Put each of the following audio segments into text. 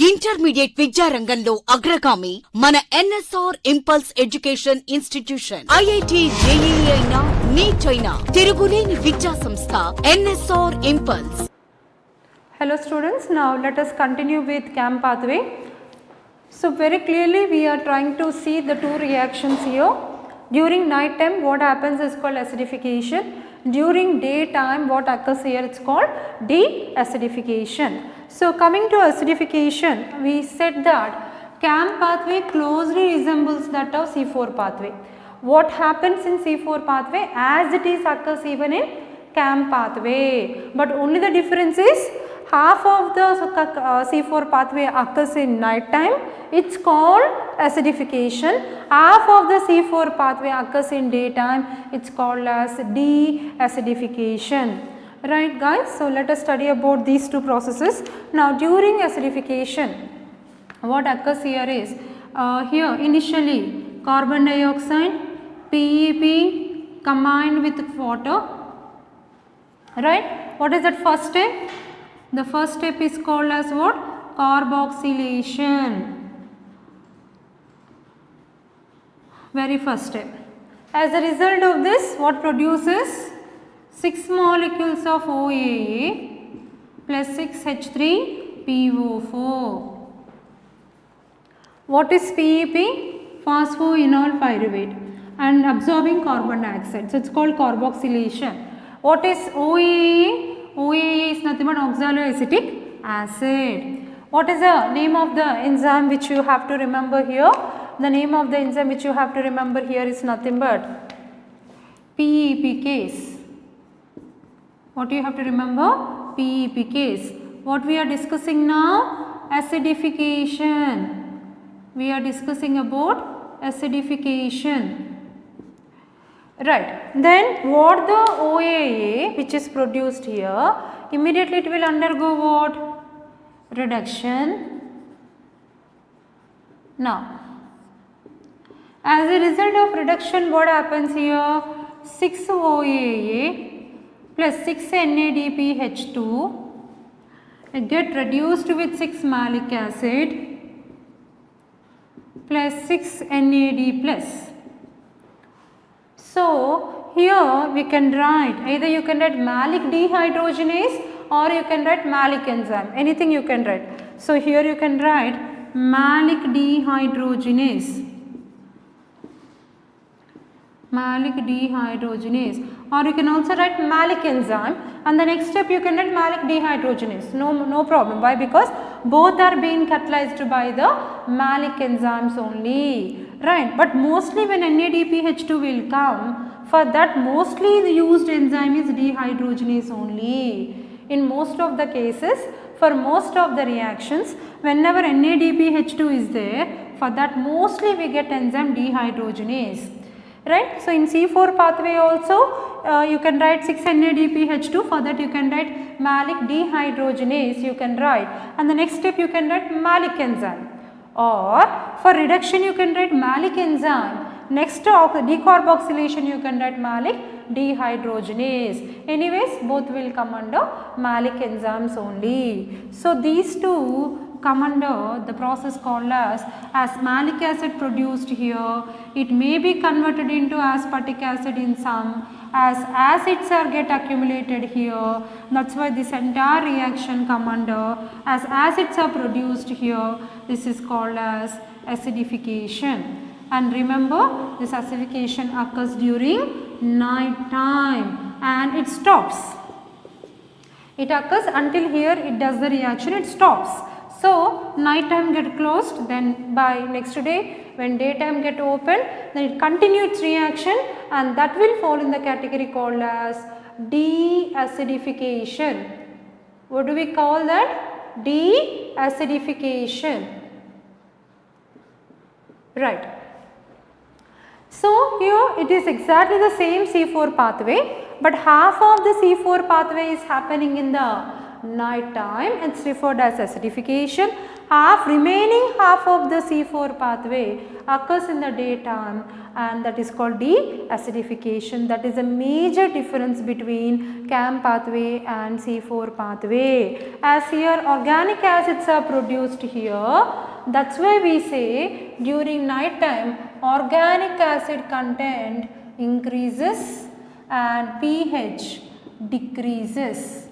Intermediate విద్యారంగంలో అగ్రగామి మన NSR impulse education institution. IIT JEE అయినా నీట్ అయినా తిరుగులేని విద్యా సంస్థ NSR impulse. Hello students, now let us continue with CAM pathway. So very clearly we are trying to see the two reactions here. During night time what happens is called acidification. During daytime what occurs here, it's called de-acidification. So coming to acidification, we said that CAM pathway closely resembles that of C4 pathway. What happens in C4 pathway as it is occurs even in CAM pathway, but only the difference is half of the C4 pathway occurs in night time, it's called acidification. Half of the C4 pathway occurs in daytime, it's called as de-acidification. Right guys, so let us study about these two processes. Now during acidification what occurs here is here initially carbon dioxide, PEP combined with water, right? What is that first step? The first step is called as what? Carboxylation. Very first step. As a result of this, what produces? 6 molecules of OAA plus 6H3PO4. What is PEP? Phosphoenol pyruvate and absorbing carbon dioxide. So it's called carboxylation. What is OAA? OAA is nothing but oxaloacetic acid. What is the name of the enzyme which you have to remember here? The name of the enzyme which you have to remember here is nothing but PEP case. What you have to remember? PEP case. What we are discussing now? Acidification. We are discussing about acidification. Right. Then what the OAA which is produced here, immediately it will undergo what? Reduction. Now, as a result of reduction what happens here? 6 OAA plus 6 NADPH2 get reduced with 6 malic acid plus 6 NAD plus. So here we can write, either you can write malic dehydrogenase or you can write malic enzyme, anything you can write. So here you can write malic dehydrogenase, malic dehydrogenase, or you can also write malic enzyme, and the next step you can write malic dehydrogenase. No problem. Why? Because both are being catalyzed by the malic enzymes only, right? But mostly when NADPH2 will come, for that mostly the used enzyme is dehydrogenase only. In most of the cases, for most of the reactions, whenever NADPH2 is there, for that mostly we get enzyme dehydrogenase. Right. So in C4 pathway also you can write 6-NADPH2, for that you can write malic dehydrogenase you can write, and the next step you can write malic enzyme, or for reduction you can write malic enzyme, next to decarboxylation you can write malic dehydrogenase. Anyways both will come under malic enzymes only. So these two come under the process called as malic acid produced here, it may be converted into aspartic acid in some, as acids are get accumulated here, that's why this entire reaction come under as acids are produced here, this is called as acidification. And remember this acidification occurs during night time and it stops. It occurs until here it does the reaction, it stops. So night time get closed, then by next day when daytime get open, then it continue its reaction, and that will fall in the category called as de-acidification. What do we call that? De-acidification. Right. So here it is exactly the same C4 pathway, but half of the C4 pathway is happening in the night time, it's referred as acidification. Remaining half of the C4 pathway occurs in the daytime, and that is called deacidification. That is a major difference between CAM pathway and C4 pathway. As here organic acids are produced here, that's why we say during night time organic acid content increases and pH decreases.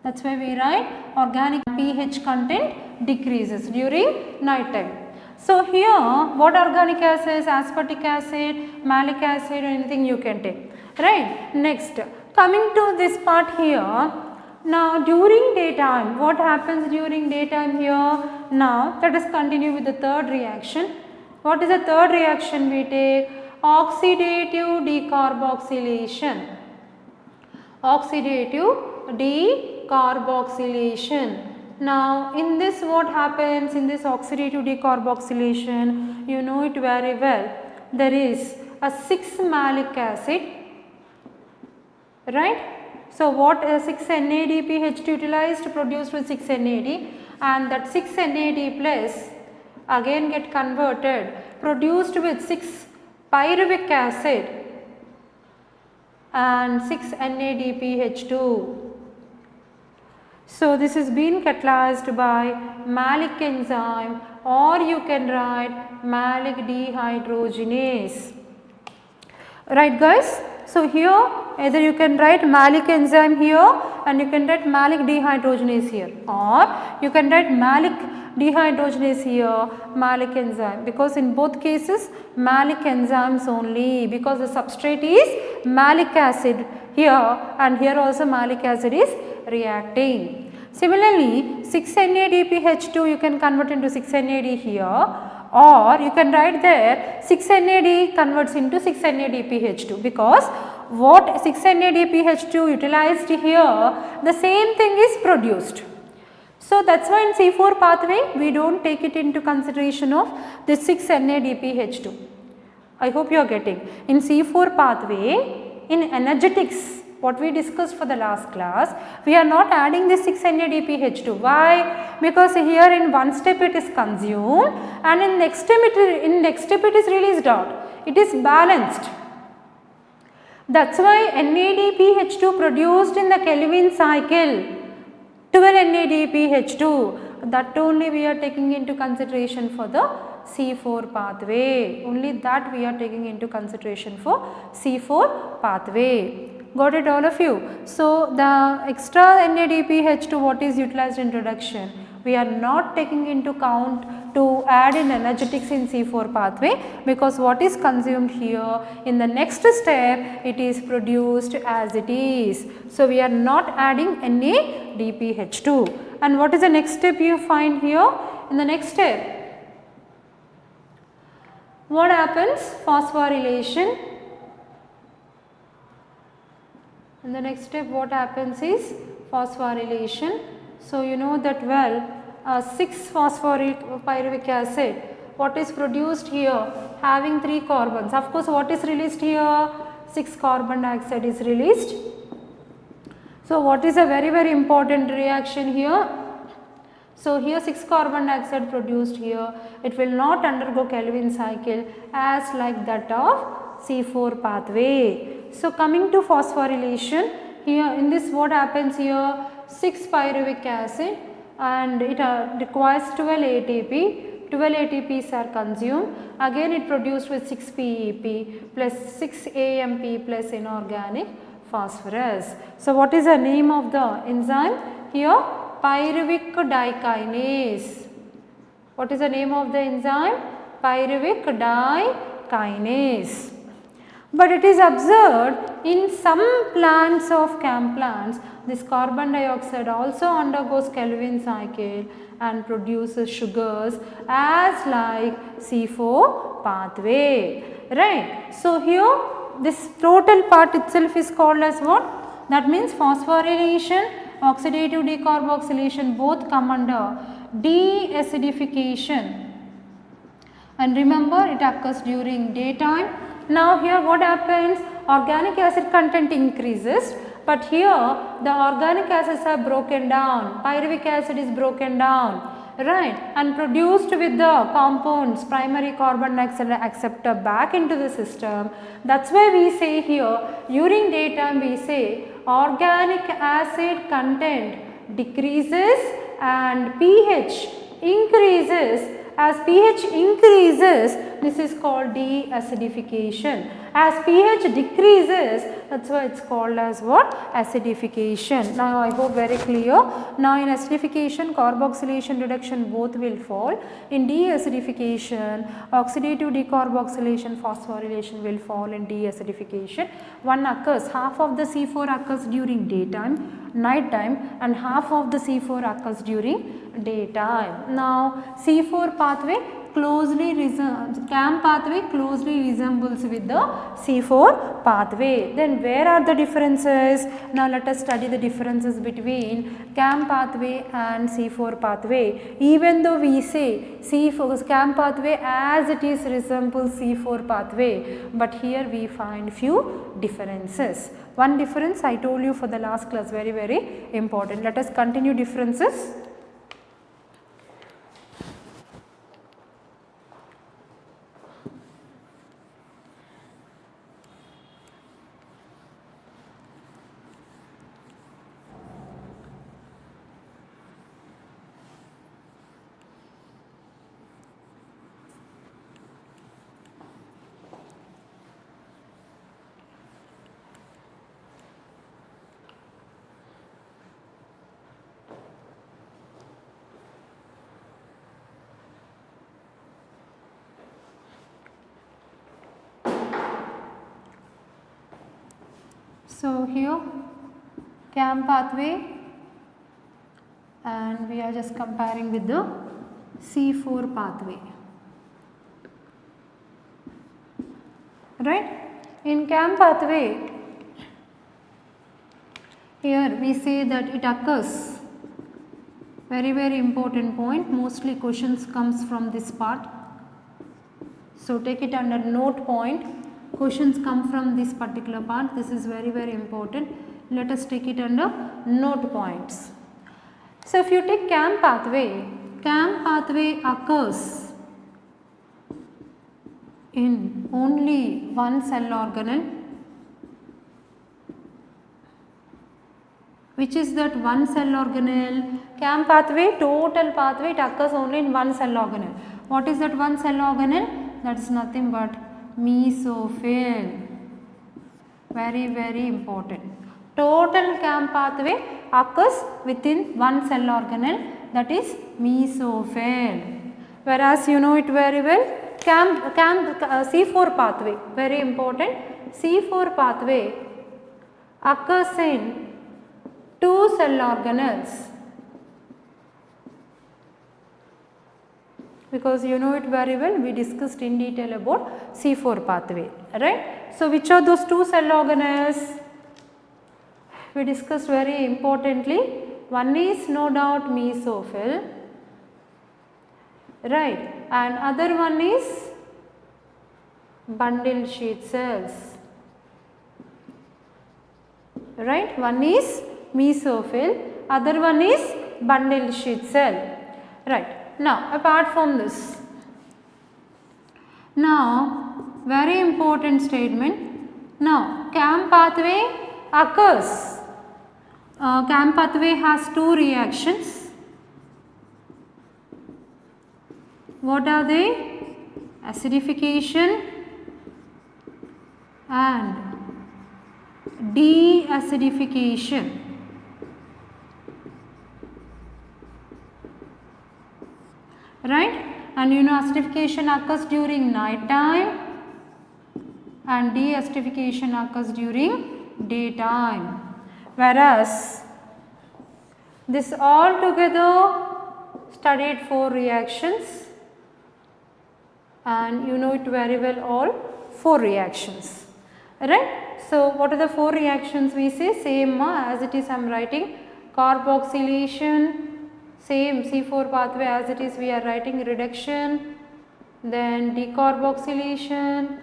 That's why we write organic pH content decreases during night time. So here what organic acids, aspartic acid, malic acid, anything you can take, right. Next, coming to this part here, now during daytime, what happens during daytime here? Now let us continue with the third reaction. What is the third reaction we take? Oxidative decarboxylation. Oxidative decarboxylation. Now in this what happens in this oxidative decarboxylation, you know it very well, there is a 6 malic acid, right. So what 6 NADPH utilized, produced with 6 NAD, and that 6 NAD plus again get converted, produced with 6 pyruvic acid and 6 NADPH2. So this is being catalyzed by malic enzyme, or you can write malic dehydrogenase. Right guys? So here either you can write malic enzyme here and you can write malic dehydrogenase here, or you can write malic dehydrogenase here, malic enzyme, because in both cases malic enzymes only, because the substrate is malic acid here and here also malic acid is reacting. Similarly 6 NADPH2 you can convert into 6 NAD here, or you can write there 6 NAD converts into 6 NADPH2, because what 6 NADPH2 utilized here, the same thing is produced. So that's why in C4 pathway we don't take it into consideration of the 6 NADPH2. I hope you are getting. In C4 pathway, in energetics, what we discussed for the last class, we are not adding this 6 NADPH2. Why? Because here in one step it is consumed and in next step it is released out. It is balanced. That's why NADPH2 produced in the Kelvin cycle, 12 NADPH2, that only we are taking into consideration for the C4 pathway. Only that we are taking into consideration for C4 pathway. Got it all of you? So the extra NADPH2 what is utilized in reduction, we are not taking into count to add in energetics in C4 pathway, because what is consumed here in the next step it is produced as it is. So we are not adding NADPH2. And what is the next step you find here? In the next step, what happens? Phosphorylation. In the next step what happens is phosphorylation. So you know that well, 6 phosphopyruvic acid, what is produced here, having 3 carbons. Of course what is released here, 6 carbon dioxide is released. So what is a very important reaction here? So here 6 carbon dioxide produced here, it will not undergo Kelvin cycle as like that of C4 pathway. So coming to phosphorylation, here in this what happens here, 6 pyruvic acid and it requires 12 ATP, 12 ATPs are consumed, again it produced with 6 PEP plus 6 AMP plus inorganic phosphorus. So what is the name of the enzyme here? Pyruvic dikinase. What is the name of the enzyme? Pyruvic dikinase. But it is observed in some plants of CAM plants, this carbon dioxide also undergoes Kelvin cycle and produces sugars as like C4 pathway, right. So here this total part itself is called as what? That means phosphorylation, oxidative decarboxylation both come under deacidification, and remember it occurs during daytime. Now here what happens, organic acid content increases but here the organic acids are broken down, pyruvic acid is broken down, right, and produced with the compounds primary carbon dioxide acceptor back into the system. That's why we say here during daytime we say organic acid content decreases and pH increases. As pH increases, this is called deacidification. As pH decreases, that's why it's called as what? Acidification. Now I hope very clear. Now in acidification, carboxylation reduction both will fall. In deacidification, oxidative decarboxylation, phosphorylation will fall in deacidification. One occurs, half of the C4 occurs during daytime, night time, and half of the C4 occurs during daytime. Now C4 pathway closely CAM pathway closely resembles with the C4 pathway. Then where are the differences? Now let us study the differences between CAM pathway and C4 pathway. Even though we say C4 CAM pathway as it is resembles C4 pathway, but here we find few differences. One difference I told you for the last class, very important. Let us continue differences. So here CAM pathway and we are just comparing with the C4 pathway, right. In CAM pathway, here we say that it occurs, very important point, mostly questions comes from this part. So take it under note point. Questions come from this particular part. This is very important. Let us take it under note points. So if you take CAM pathway occurs in only one cell organelle. Which is that one cell organelle? CAM pathway, total pathway, it occurs only in one cell organelle. What is that one cell organelle? That is nothing but mesophyll. Very important. Total CAM pathway occurs within one cell organelle, that is mesophyll. Whereas you know it very well, C4 pathway, very important. C4 pathway occurs in two cell organelles, because you know it very well, we discussed in detail about C4 pathway, right. So which are those two cell organelles? We discussed very importantly, one is no doubt mesophyll, right, and other one is bundle sheath cells, right. One is mesophyll, other one is bundle sheath cell, right. Now apart from this, now very important statement, now CAM pathway occurs, CAM pathway has two reactions. What are they? Acidification and deacidification. Right, and you know acidification occurs during night time and deacidification occurs during daytime, whereas this all together studied 4 reactions and you know it very well, all 4 reactions, right. So what are the 4 reactions? We say same as it is, I am writing carboxylation, same C4 pathway as it is, we are writing reduction, then decarboxylation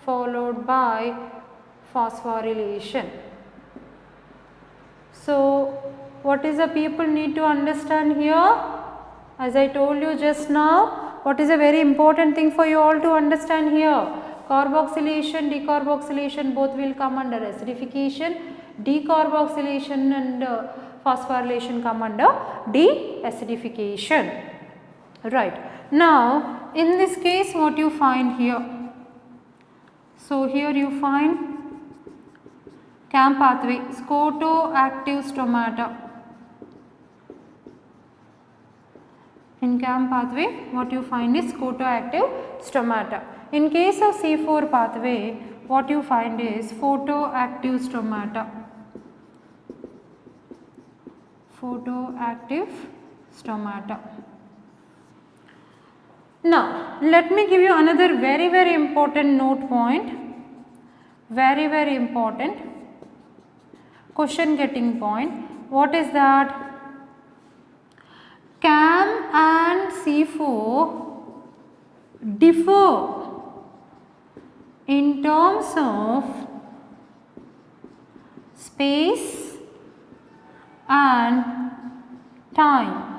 followed by phosphorylation. So what is the people need to understand here? As I told you just now, what is a very important thing for you all to understand here? Carboxylation, decarboxylation both will come under acidification. Decarboxylation and phosphorylation come under deacidification. Right. Now in this case what you find here? So here you find CAM pathway, scotoactive stomata. In CAM pathway what you find is scotoactive stomata. In case of C4 pathway what you find is photoactive stomata. Photoactive stomata. Now let me give you another very important note point, very important question getting point. What is that? CAM and C4 differ in terms of space and time.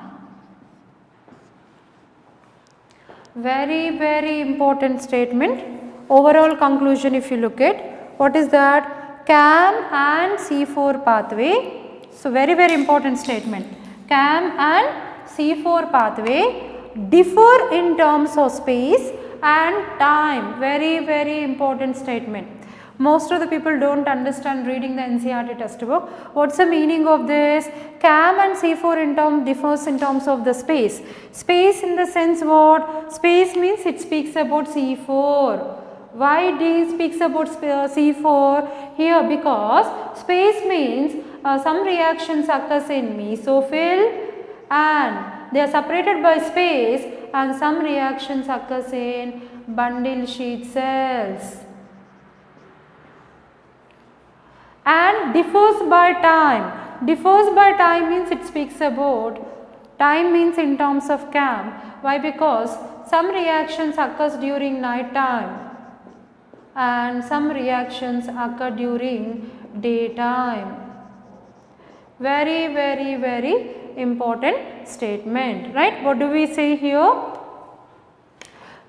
Very important statement. Overall conclusion, if you look at, what is that? CAM and C4 pathway. So very important statement. CAM and C4 pathway differ in terms of space and time. Very important statement. Most of the people don't understand reading the NCERT textbook. What's the meaning of this? CAM and C4 differs in terms of the space. Space in the sense what? Space means it speaks about C4. Why D speaks about C4 here? Because space means some reactions occurs in mesophyll and they are separated by space, and some reactions occurs in bundle sheath cells. And differs by time. Differs by time means it speaks about time means in terms of CAM. Why? Because some reactions occurs during night time and some reactions occur during daytime. Very important statement, right? What do we say here?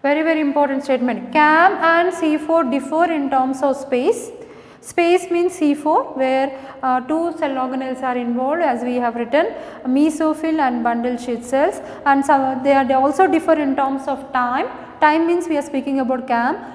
Very important statement. CAM and C4 differ in terms of space. Space means C4 where two cell organelles are involved, as we have written, mesophyll and bundle sheath cells, and they also differ in terms of time. Time means we are speaking about CAM.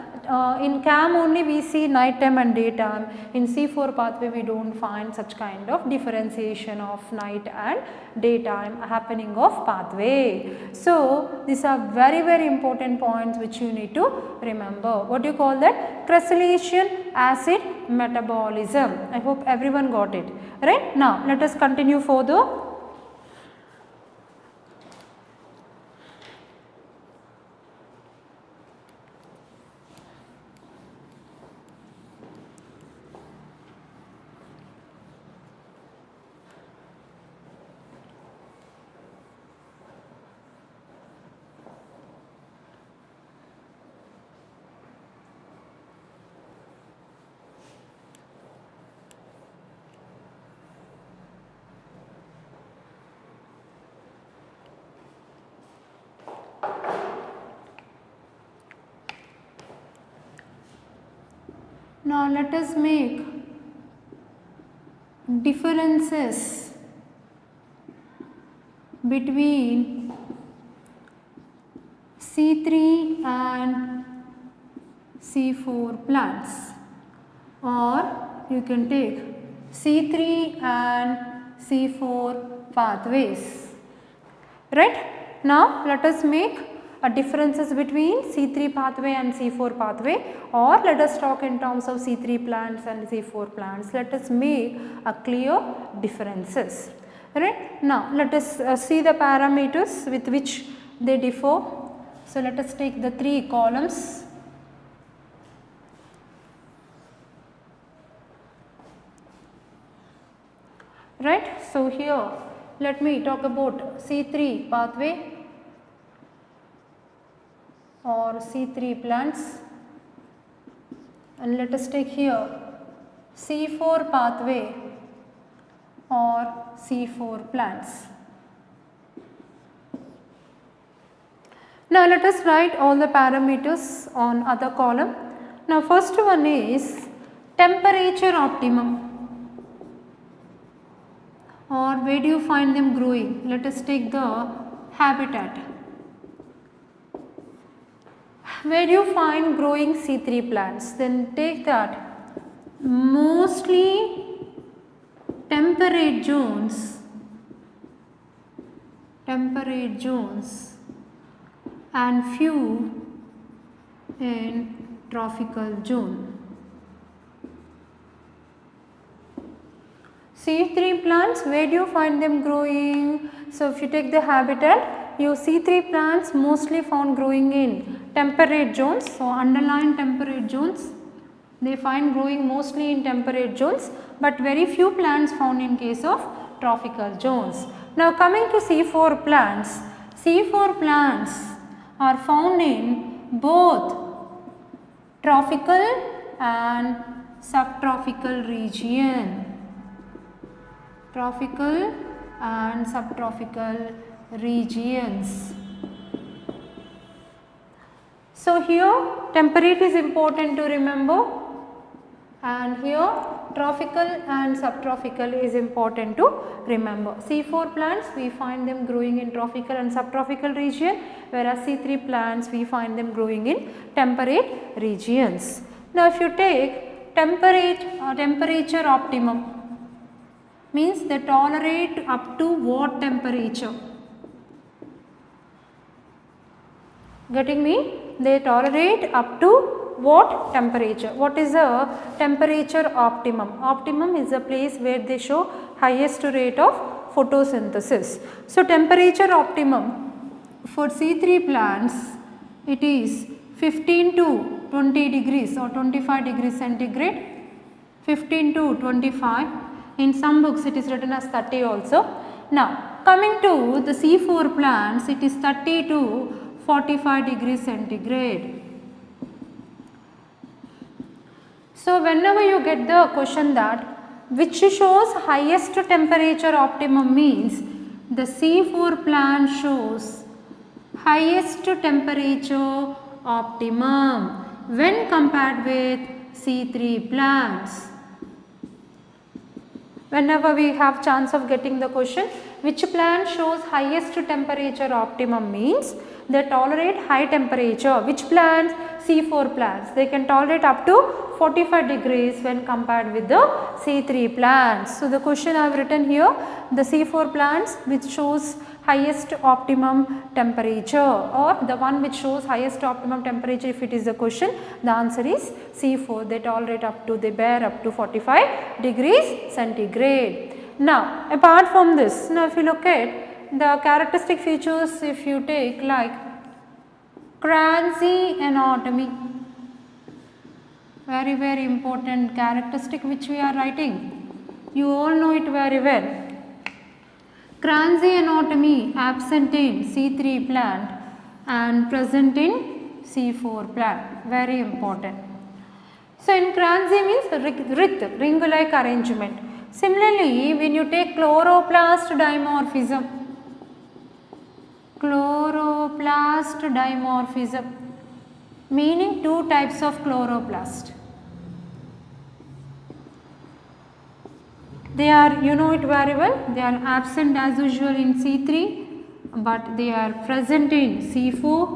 In CAM only we see night time and daytime. In C4 pathway we don't find such kind of differentiation of night and daytime happening of pathway. So these are very important points which you need to remember. What do you call that? Crustacean acid metabolism. I hope everyone got it. Right? Now let us continue further. Now let us make differences between C3 and C4 plants, or you can take C3 and C4 pathways. Right? Now let us make differences between C3 pathway and C4 pathway, or let us talk in terms of C3 plants and C4 plants. Let us make a clear differences. Right? Now let us see the parameters with which they differ. So let us take the three columns. Right? So here let me talk about C3 pathway or C3 plants, and let us take here C4 pathway or C4 plants. Now let us write all the parameters on other column. Now first one is temperature optimum, or where do you find them growing? Let us take the habitat. Where do you find growing C3 plants? Then take that. Mostly temperate zones and few in tropical zone. C3 plants, where do you find them growing? So if you take the habitat, you C3 plants mostly found growing in temperate zones. So underline temperate zones. They find growing mostly in temperate zones, but very few plants found in case of tropical zones. Now coming to C4 plants. C4 plants are found in both tropical and subtropical region. Tropical and subtropical regions. So here temperate is important to remember, and here tropical and subtropical is important to remember. C4 plants, we find them growing in tropical and subtropical region, whereas C3 plants we find them growing in temperate regions. Now if you take temperature optimum, means they tolerate up to what temperature? Getting me? They tolerate up to what temperature? What is a temperature optimum? Optimum is a place where they show highest rate of photosynthesis. So temperature optimum for C3 plants, it is 15 to 20 degrees or 25 degrees centigrade, 15 to 25. In some books it is written as 30 also. Now coming to the C4 plants, it is 30 to 45 degrees centigrade. So whenever you get the question that which shows highest temperature optimum, means the C4 plant shows highest temperature optimum when compared with C3 plants. Whenever we have chance of getting the question which plant shows highest temperature optimum, means they tolerate high temperature. Which plants? C4 plants. They can tolerate up to 45 degrees when compared with the C3 plants. So the question I have written here, the C4 plants which shows highest optimum temperature, or the one which shows highest optimum temperature, if it is the question, the answer is C4. They tolerate up to, they bear up to 45 degrees centigrade. Now apart from this, now if you look at the characteristic features, if you take like Cranzi anatomy, very important characteristic which we are writing, you all know it very well. Cranzi anatomy absent in C3 plant and present in C4 plant, very important. So in Cranzi means ring-like arrangement. Similarly, when you take chloroplast dimorphism, meaning two types of chloroplast. They are, you know it very well, they are absent as usual in C3, but they are present in C4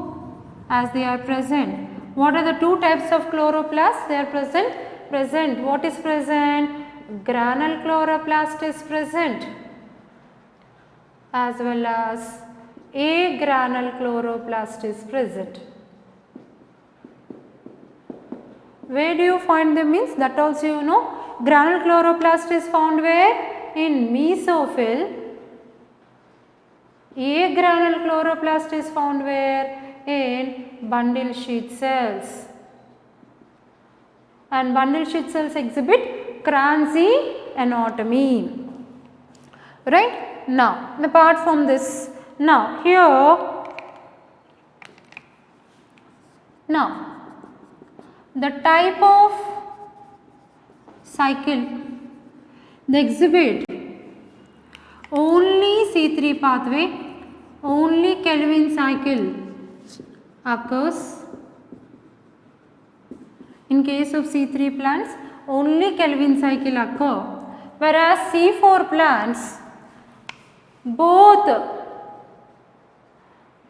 as they are present. What are the two types of chloroplasts? They are present. What is present? Granule chloroplast is present, as well as agranule chloroplast is present. Where do you find them? Means that also you know. Granule chloroplast is found where? In mesophyll. Agranule chloroplast is found where? In bundle sheath cells. And bundle sheath cells exhibit Cranzi anatomy. Right? Now, apart from this, now here, now the type of cycle they exhibit C3 pathway, only Calvin cycle occurs. In case of C3 plants, only Calvin cycle occur, whereas C4 plants, both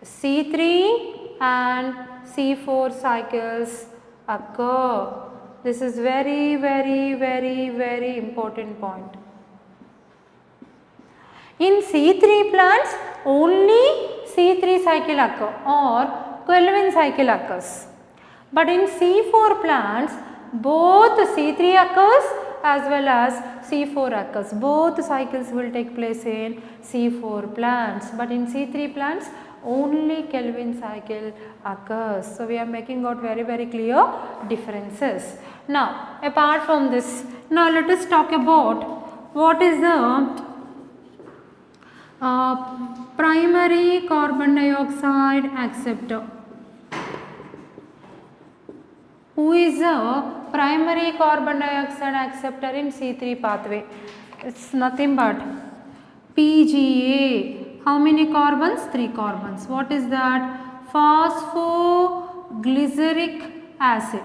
C3 and C4 cycles occur. This is very important point. In C3 plants, only C3 cycle occur or Calvin cycle occurs. But in C4 plants, both C3 occurs as well as C4 occurs. Both cycles will take place in C4 plants. But in C3 plants, only Calvin cycle occurs. So we are making out very clear differences. Now, apart from this, now let us talk about what is the primary carbon dioxide acceptor. Who is a primary carbon dioxide acceptor in C3 pathway? It's nothing but PGA. How many carbons? 3 carbons. What is that? Phosphoglyceric acid.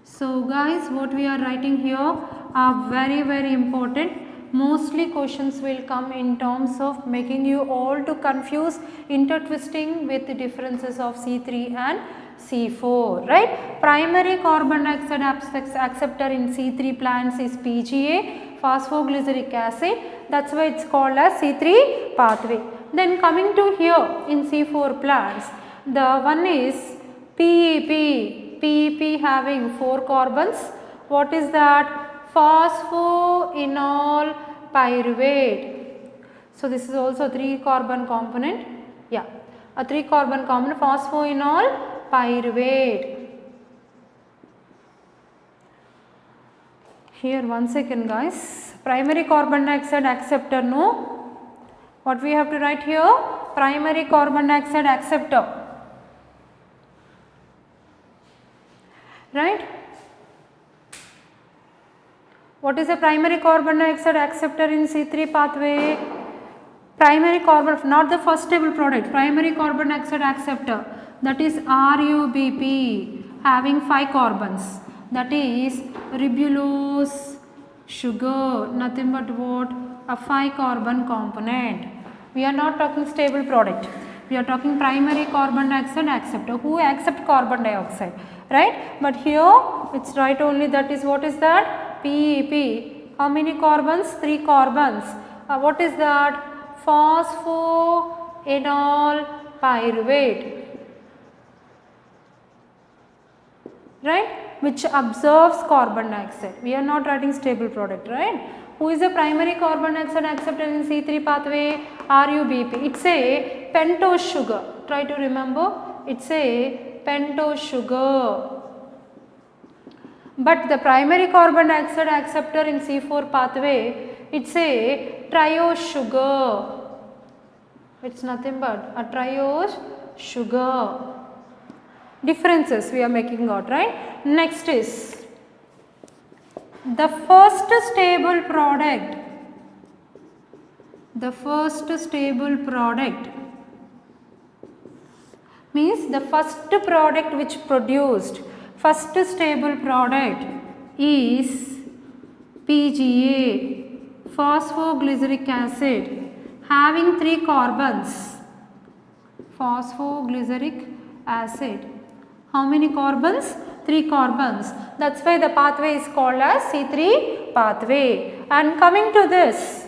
So guys, what we are writing here are very important. Mostly questions will come in terms of making you all to confuse, intertwisting with the differences of C3 and C4, right? Primary carbon dioxide acceptor in C3 plants is PGA, phosphoglyceric acid. That's why it's called as C3 pathway. Then coming to here in C4 plants, the one is PEP. PEP having 4 carbons. What is that? Phosphoenol pyruvate. So this is also 3 carbon component. Yeah, a 3 carbon component, phosphoenol pyruvate. Here one second guys, primary carbon dioxide acceptor, no, what we have to write here? Primary carbon dioxide acceptor, right? What is a primary carbon dioxide acceptor in C3 pathway? Primary carbon, not the first stable product, primary carbon dioxide acceptor, that is RUBP, having 5 carbons, that is ribulose sugar, nothing but what? A 5 carbon component. We are not talking stable product, we are talking primary carbon dioxide acceptor who accept carbon dioxide, right? But here it's right only, that is, what is that? PEP. How many carbons? 3 carbons. What is that? Phosphoenol pyruvate, right? Which absorbs carbon dioxide. We are not writing stable product, right? Who is the primary carbon dioxide acceptor in C3 pathway? RUBP. It's a pentose sugar. Try to remember. It's a pentose sugar. But the primary carbon dioxide acceptor in C4 pathway, it's a triose sugar. It's nothing but a triose sugar. Differences we are making out, right? Next is the first stable product. The first stable product means the first product which produced, first stable product is PGA, phosphoglyceric acid, having 3 carbons. Phosphoglyceric acid. How many carbons? 3 carbons. That's why the pathway is called as C3 pathway. And coming to this,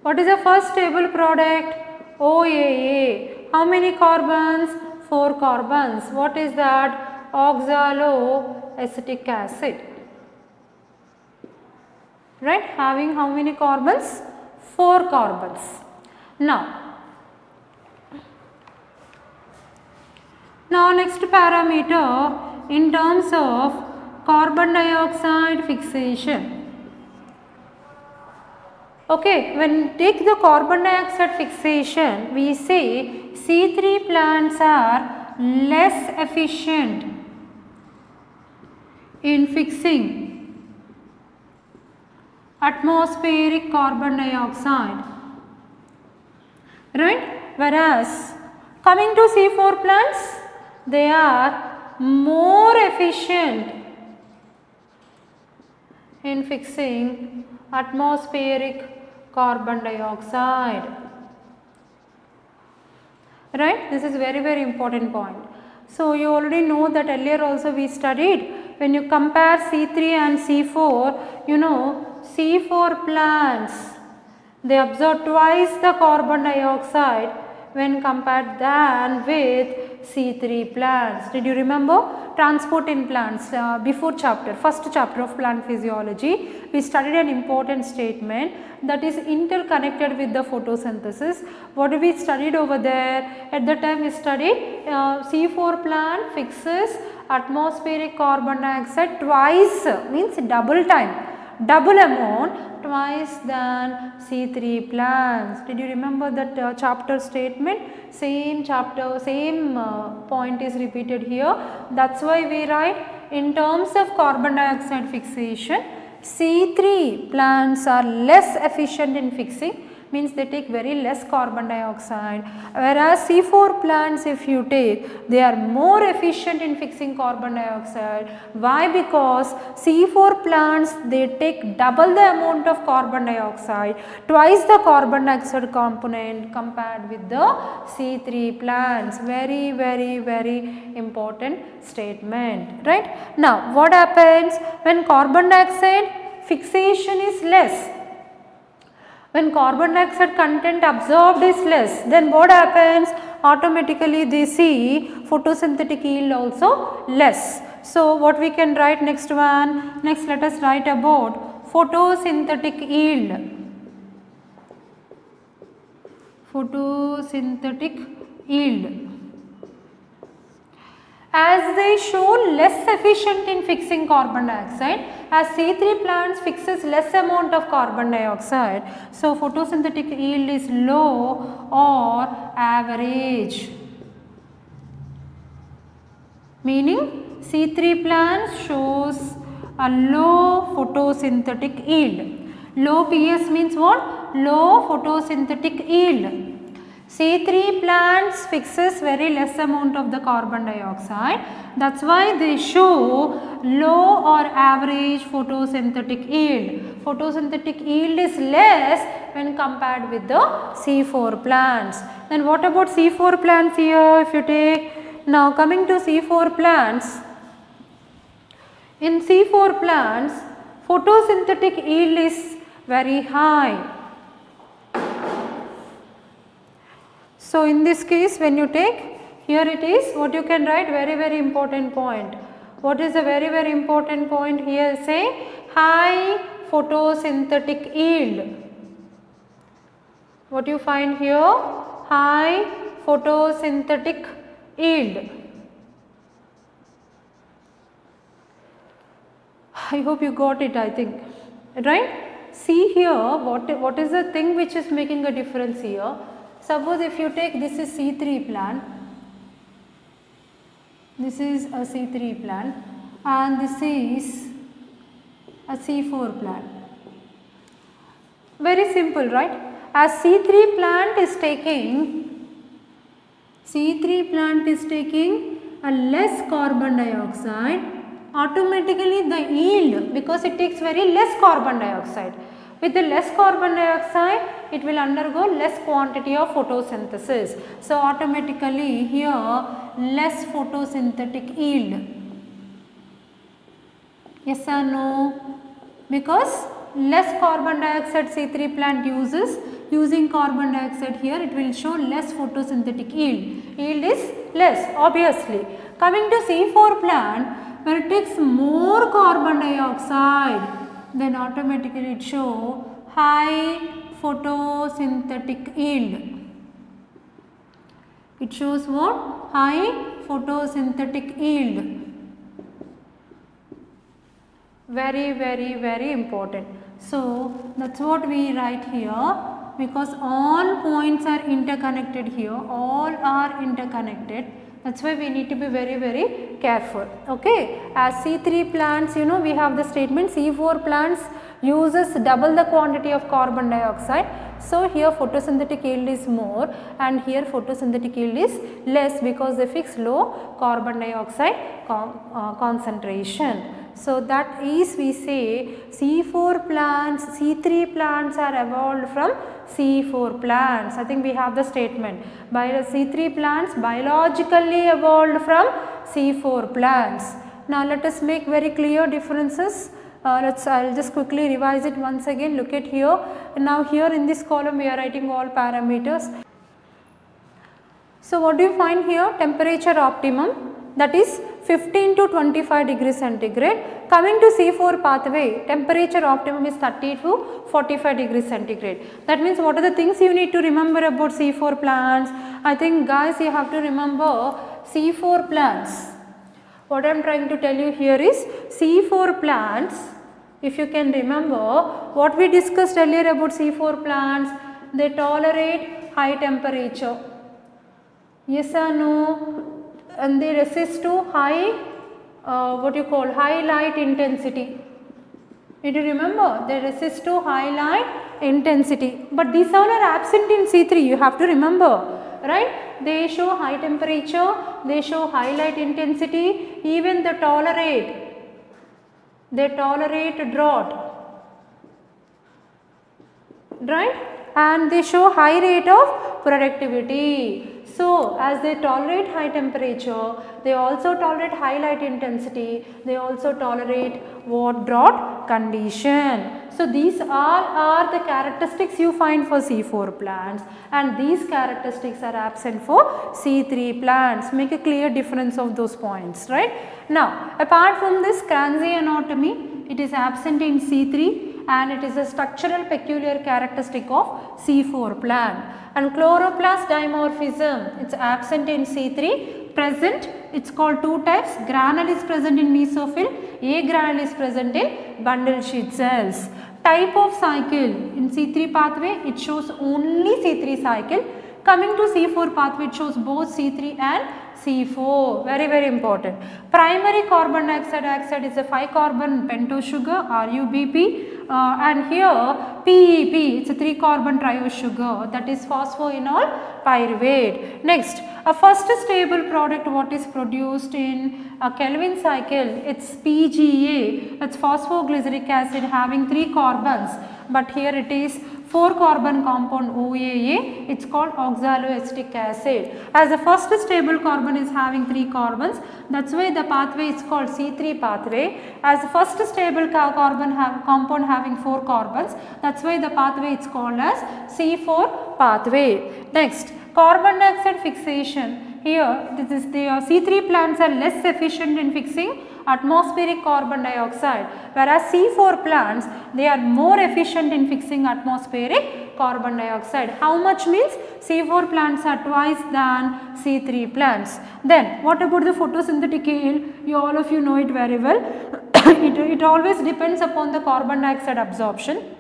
what is the first stable product? OAA. How many carbons? 4 carbons. What is that? Oxaloacetic acid. Right? Having how many carbons? 4 carbons. Now next parameter in terms of carbon dioxide fixation. Okay, when take the carbon dioxide fixation, we say C3 plants are less efficient in fixing atmospheric carbon dioxide right? Whereas coming to C4 plants, they are more efficient in fixing atmospheric carbon dioxide, right? This is very important point. So you already know that earlier also we studied, when you compare C3 and C4, you know C4 plants, they absorb twice the carbon dioxide when compared than with C3 plants. Did you remember? Transport in plants, before chapter, first chapter of plant physiology, we studied an important statement that is interconnected with the photosynthesis. What we studied over there? At the time we studied C4 plant fixes atmospheric carbon dioxide twice, means double time, double amount, twice than C3 plants. Did you remember that chapter statement? Same chapter, same point is repeated here. That's why we write, in terms of carbon dioxide fixation, C3 plants are less efficient in fixing, means they take very less carbon dioxide, whereas C4 plants, if you take, they are more efficient in fixing carbon dioxide. Why? Because C4 plants, they take double the amount of carbon dioxide, twice the carbon dioxide component compared with the C3 plants. Very important statement, right? Now what happens when carbon dioxide fixation is less? When carbon dioxide content absorbed is less, then what happens? Automatically they see photosynthetic yield also less. So what we can write next one? Next let us write about photosynthetic yield. Photosynthetic yield. As they show less efficient in fixing carbon dioxide, as C3 plants fixes less amount of carbon dioxide, so photosynthetic yield is low or average. Meaning C3 plants shows a low photosynthetic yield. Low PS means what? Low photosynthetic yield. C3 plants fixes very less amount of the carbon dioxide, that's why they show low or average photosynthetic yield. Photosynthetic yield is less when compared with the C4 plants. Then what about C4 plants here? If you take, now coming to C4 plants, in C4 plants photosynthetic yield is very high. So in this case, when you take, here it is, what you can write, very important point. What is a very important point here? Say high photosynthetic yield. What you find here? High photosynthetic yield. I hope you got it, I think, right? See here, what is the thing which is making a difference here? Suppose if you take, this is C3 plant, this is a C3 plant and this is a C4 plant. Very simple, right? As C3 plant is taking a less carbon dioxide, automatically the yield, because it takes very less carbon dioxide, with the less carbon dioxide it will undergo less quantity of photosynthesis. So automatically here less photosynthetic yield. Yes or no? Because less carbon dioxide C3 plant uses, using carbon dioxide here it will show less photosynthetic yield. Yield is less, obviously. Coming to C4 plant, where it takes more carbon dioxide, then automatically it show high photosynthetic yield. It shows what? High photosynthetic yield. Very important. So that's what we write here, because all points are interconnected here, all are interconnected. That's why we need to be very, very careful. Okay, as C3 plants, you know, we have the statement C4 plants uses double the quantity of carbon dioxide. So here photosynthetic yield is more and here photosynthetic yield is less because they fix low carbon dioxide concentration. So that is, we say C4 plants, C3 plants are evolved from C4 plants. I think we have the statement. C3 plants biologically evolved from C4 plants. Now let us make very clear differences. I'll just quickly revise it once again. Look at here. Now here in this column we are writing all parameters. So what do you find here? Temperature optimum, that is 15 to 25 degrees centigrade. Coming to C4 pathway, temperature optimum is 30 to 45 degrees centigrade. That means what are the things you need to remember about C4 plants? I think guys, you have to remember C4 plants. What I am trying to tell you here is C4 plants, if you can remember what we discussed earlier about C4 plants, they tolerate high temperature. Yes or no? And they resist to high, high light intensity. Need to remember, they resist to high light intensity. But these all are absent in C3, you have to remember, right? They show high temperature, they show high light intensity, even they tolerate drought, right? And they show high rate of productivity. So as they tolerate high temperature, they also tolerate high light intensity, they also tolerate what? Drought condition. So these all are the characteristics you find for C4 plants and these characteristics are absent for C3 plants. Make a clear difference of those points, right? Now apart from this Cranzi anatomy, it is absent in C3 and it is a structural peculiar characteristic of C4 plant. And chloroplast dimorphism, it's absent in C3, present, it's called two types, granule is present in mesophyll, A granule is present in bundle sheath cells. Type of cycle, in C3 pathway it shows only C3 cycle, coming to C4 pathway it shows both C3 and C4, very, very important. Primary carbon dioxide is a 5 carbon pentose sugar, RUBP, and here PEP, it's a 3 carbon triose sugar, that is phosphoenol pyruvate. Next, a first stable product what is produced in a Kelvin cycle, it's PGA, that's phosphoglyceric acid having 3 carbons, but here it is 4 carbon compound OAA, it's called oxaloacetic acid. As the first stable carbon is having 3 carbons, that's why the pathway is called C3 pathway. As the first stable compound having 4 carbons, that's why the pathway is called as C4 pathway. Next, carbon dioxide fixation. Here this is the C3 plants are less efficient in fixing atmospheric carbon dioxide, whereas C4 plants they are more efficient in fixing atmospheric carbon dioxide. How much means C4 plants are twice than C3 plants. Then what about the photosynthetic yield? All of you know it very well. it always depends upon the carbon dioxide absorption.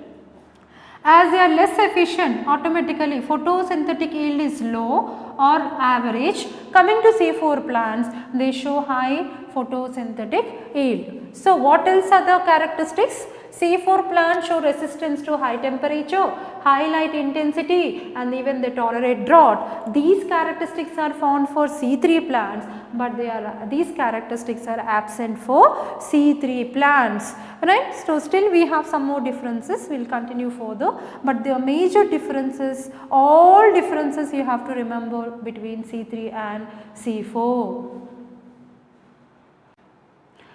As they are less efficient, automatically photosynthetic yield is low or average. Coming to C4 plants, they show high photosynthetic yield. So what else are the characteristics? C4 plants show resistance to high temperature, high light intensity, and even they tolerate drought. These characteristics are found for C3 plants, but these characteristics are absent for C3 plants, right? So still we have some more differences, we will continue further, but the major differences, all differences you have to remember between C3 and C4.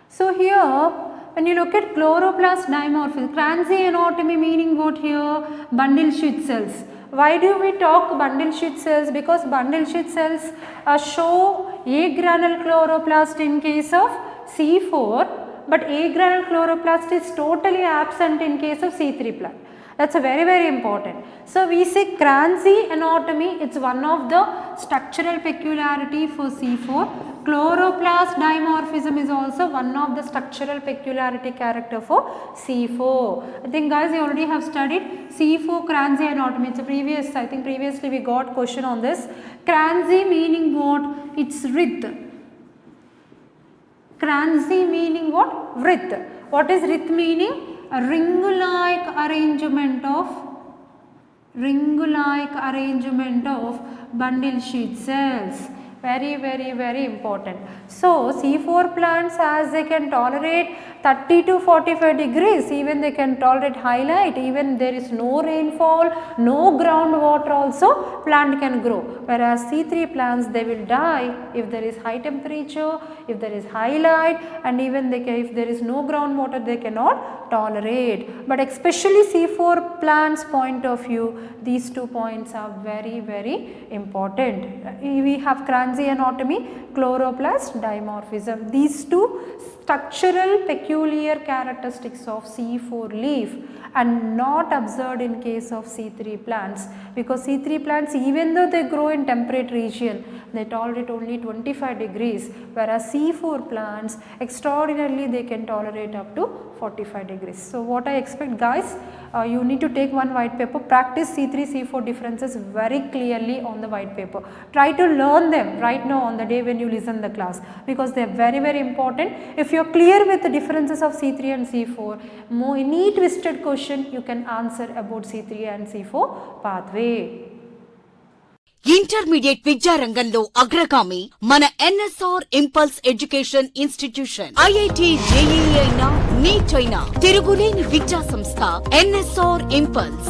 So here when you look at chloroplast dimorphism, Cranzi anatomy meaning what here? Bundle sheath cells. Why do we talk bundle sheath cells? Because bundle sheath cells show A granule chloroplast in case of C4, but A granule chloroplast is totally absent in case of C3 plant. That's a very, very important. So we say Cranzi anatomy, it's one of the structural peculiarity for C4. Chloroplast dimorphism is also one of the structural peculiarity character for C4. I think guys you already have studied C4 Cranzi anatomy. It's a previous, I think previously we got question on this. Cranzi meaning what? It's wreath. Kranzi meaning what? Wreath. What is wreath meaning? A ring-like arrangement of bundle sheet cells. Very important. So C4 plants, as they can tolerate 30 to 45 degrees, even they can tolerate highlight, even there is no rainfall, no groundwater also, plant can grow. Whereas C3 plants, they will die if there is high temperature, if there is highlight, and even if there is no groundwater, they cannot tolerate. But especially C4 plants point of view, these 2 points are very important. We have Kranzi anatomy, chloroplast dimorphism. These two structural peculiar characteristics of C4 leaf and not observed in case of C3 plants, because C3 plants, even though they grow in temperate region, they tolerate only 25 degrees, whereas C4 plants extraordinarily they can tolerate up to 45 degrees. So what I expect, guys, you need to take one white paper, practice C3 C4 differences very clearly on the white paper. Try to learn them right now on the day when you listen the class, because they are very important. If you are clear with the differences of C3 and C4, any twisted question you can answer about C3 and C4 pathway. Intermediate విద్యారంగంలో అగ్రగామి మన NSR impulse education institution. IIT JEE అయినా neat అయినా తిరుగులేని విద్యా సంస్థ NSR impulse.